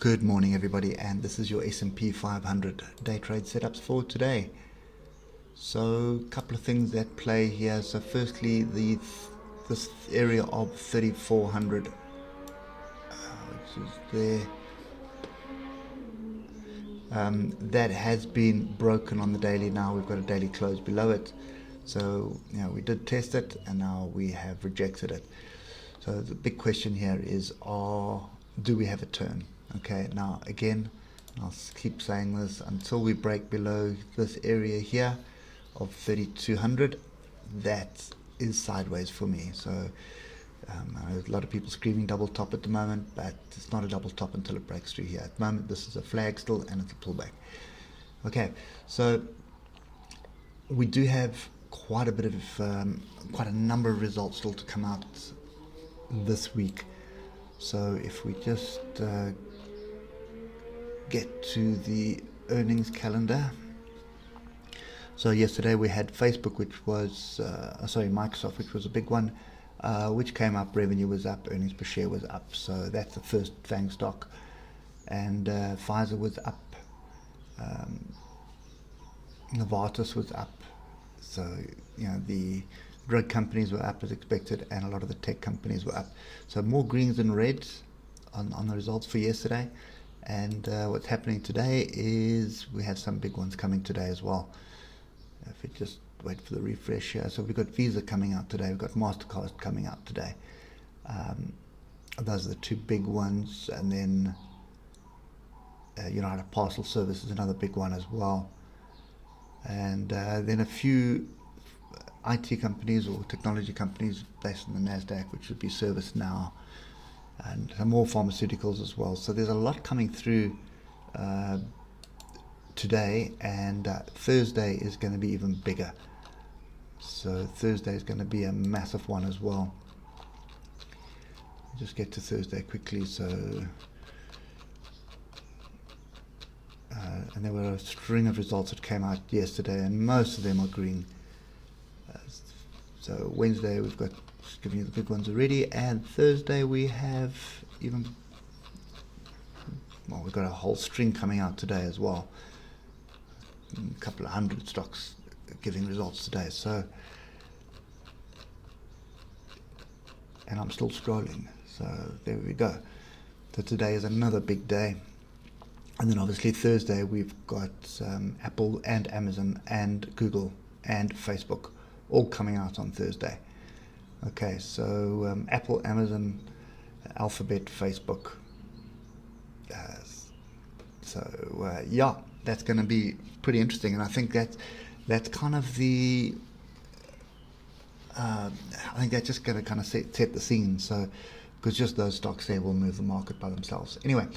Good morning, everybody, and this is your S&P 500 day trade setups for today. So, a couple of things that play here. So, firstly, this area of 3,400, which is there, that has been broken on the daily. Now we've got a daily close below it. So, we did test it, and now we have rejected it. So, the big question here is, do we have a turn? Okay, now again, I'll keep saying this until we break below this area here of 3,200, that is sideways for me. So I know a lot of people screaming double top at the moment, but it's not a double top until it breaks through here. At the moment, this is a flag still, and it's a pullback. Okay, so we do have quite a number of results still to come out this week. So if we just get to the earnings calendar. So yesterday we had Facebook, which was Microsoft, which was a big one, which came up. Revenue was up, earnings per share was up. So that's the first FANG stock, and Pfizer was up, Novartis was up. So the drug companies were up as expected, and a lot of the tech companies were up. So more greens than reds on the results for yesterday. And what's happening today is we have some big ones coming today as well. If we just wait for the refresh here. So we've got Visa coming out today. We've got MasterCard coming out today. Those are the two big ones. And then United Parcel Service is another big one as well. And then a few IT companies or technology companies based on the NASDAQ, which would be ServiceNow, and some more pharmaceuticals as well. So there's a lot coming through today, and Thursday is going to be even bigger. So Thursday is going to be a massive one as well. Just get to Thursday quickly. So and there were a string of results that came out yesterday, and most of them are green. So Wednesday we've got, just giving you the big ones already, and Thursday we have we've got a whole string coming out today as well. A couple of hundred stocks giving results today. So, and I'm still scrolling. So there we go. So today is another big day. And then obviously Thursday we've got Apple and Amazon and Google and Facebook all coming out on Thursday. Okay, so Apple, Amazon, Alphabet, Facebook. That's going to be pretty interesting, and I think that's kind of the. I think that's just going to kind of set the scene. So, because just those stocks there will move the market by themselves. Anyway,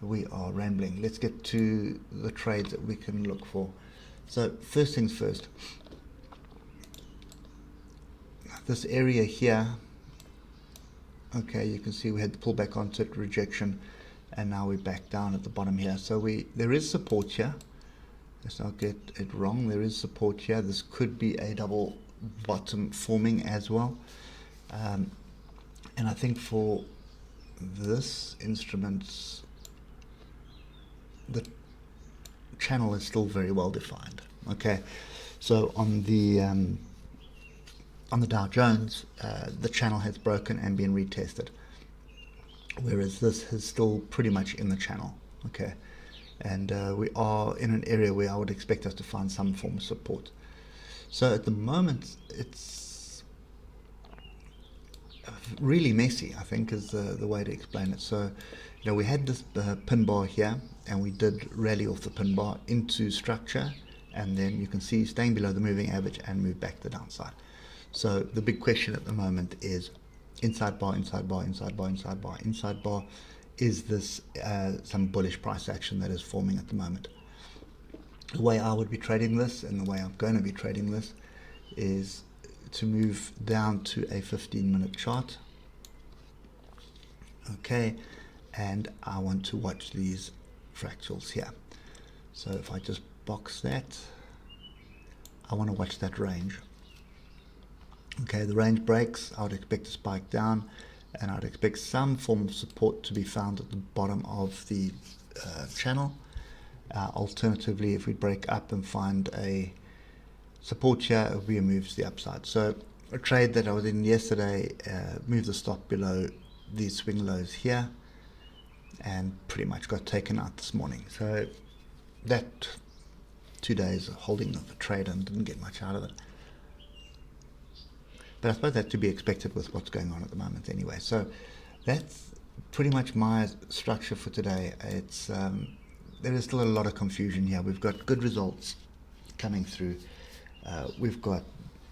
we are rambling. Let's get to the trades that we can look for. So, first things first. This area here, okay, you can see we had the pullback onto it, rejection, and now we're back down at the bottom here. So there is support here. Let's not get it wrong. There is support here. This could be a double bottom forming as well. And I think for this instrument, the channel is still very well defined. Okay, so on the Dow Jones, the channel has broken and been retested, whereas this is still pretty much in the channel. Okay, and we are in an area where I would expect us to find some form of support. So at the moment, it's really messy, I think, is the way to explain it. So, we had this pin bar here, and we did rally off the pin bar into structure, and then you can see staying below the moving average and move back to the downside. So the big question at the moment is inside bar, inside bar, inside bar, inside bar, inside bar. Is this some bullish price action that is forming at the moment? The way I would be trading this, and the way I'm going to be trading this, is to move down to a 15-minute chart. Okay, and I want to watch these fractals here. So if I just box that, I want to watch that range. Okay, the range breaks, I would expect to spike down, and I'd expect some form of support to be found at the bottom of the channel. Alternatively, if we break up and find a support here, it will be a move to the upside. So a trade that I was in yesterday moved the stop below these swing lows here and pretty much got taken out this morning. So that 2 days of holding of the trade and didn't get much out of it. But I suppose that's to be expected with what's going on at the moment anyway. So that's pretty much my structure for today. It's there is still a lot of confusion here. We've got good results coming through. We've got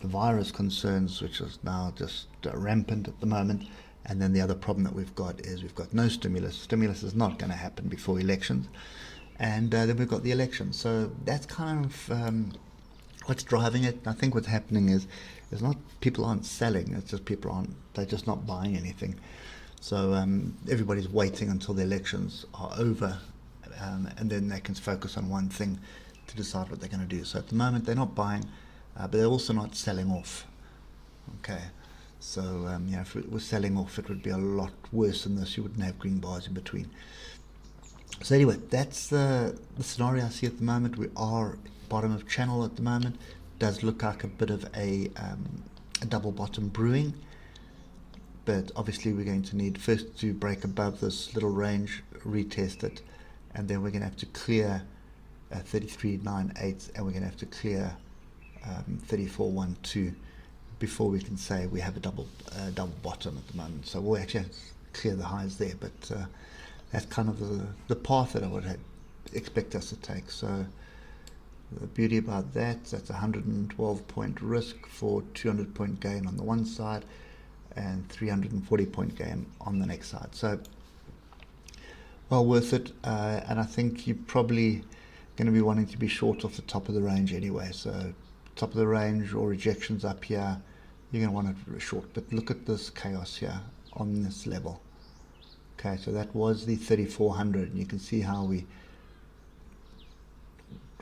the virus concerns, which is now just rampant at the moment. And then the other problem that we've got is we've got no stimulus. Stimulus is not going to happen before elections. And then we've got the election. So that's kind of what's driving it. I think what's happening is it's not people aren't selling. It's just they're just not buying anything. So everybody's waiting until the elections are over. And then they can focus on one thing to decide what they're going to do. So at the moment they're not buying, but they're also not selling off. Okay. So if it was selling off, it would be a lot worse than this. You wouldn't have green bars in between. So anyway, that's the scenario I see at the moment. We are bottom of channel at the moment. Does look like a bit of a double bottom brewing, but obviously we're going to need first to break above this little range, retest it, and then we're going to have to clear 33.98, and we're going to have to clear 34.12 before we can say we have a double bottom at the moment. So we'll actually have to clear the highs there, but that's kind of the path that I would expect us to take. So the beauty about that's a 112 point risk for 200 point gain on the one side and 340 point gain on the next side. So well worth it, and I think you're probably going to be wanting to be short off the top of the range anyway. So top of the range or rejections up here, you're going to want it short. But look at this chaos here on this level. Okay, so that was the 3400, and you can see how we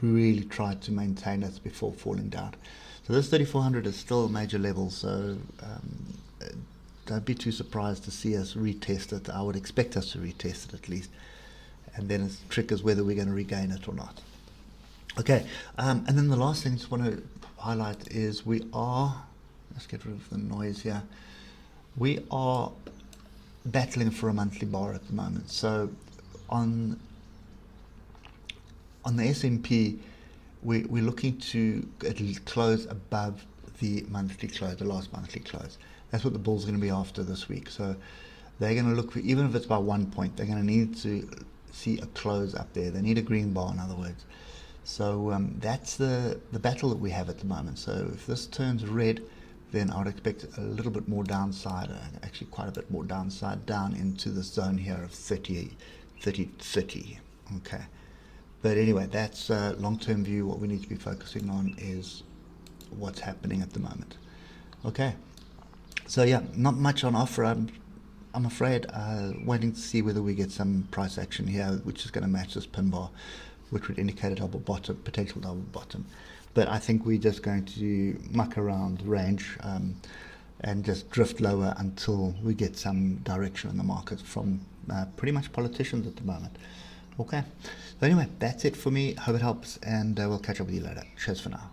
really tried to maintain it before falling down. So this 3400 is still a major level, so don't be too surprised to see us retest it. I would expect us to retest it at least, and then the trick is whether we're going to regain it or not. Okay, and then the last thing I just want to highlight is let's get rid of the noise here, we are battling for a monthly bar at the moment. So on the S&P, we're looking to close above the monthly close, the last monthly close. That's what the bulls are going to be after this week. So they're going to look for, even if it's by 1 point, they're going to need to see a close up there. They need a green bar, in other words. So that's the battle that we have at the moment. So if this turns red, then I would expect a little bit more downside, actually quite a bit more downside, down into the zone here of 30. Okay. But anyway, that's a long-term view. What we need to be focusing on is what's happening at the moment. Okay. So yeah, not much on offer. I'm afraid, waiting to see whether we get some price action here, which is going to match this pin bar, which would indicate a double bottom, potential double bottom. But I think we're just going to muck around the range and just drift lower until we get some direction in the market from pretty much politicians at the moment. Okay. So anyway, that's it for me. Hope it helps, and we'll catch up with you later. Cheers for now.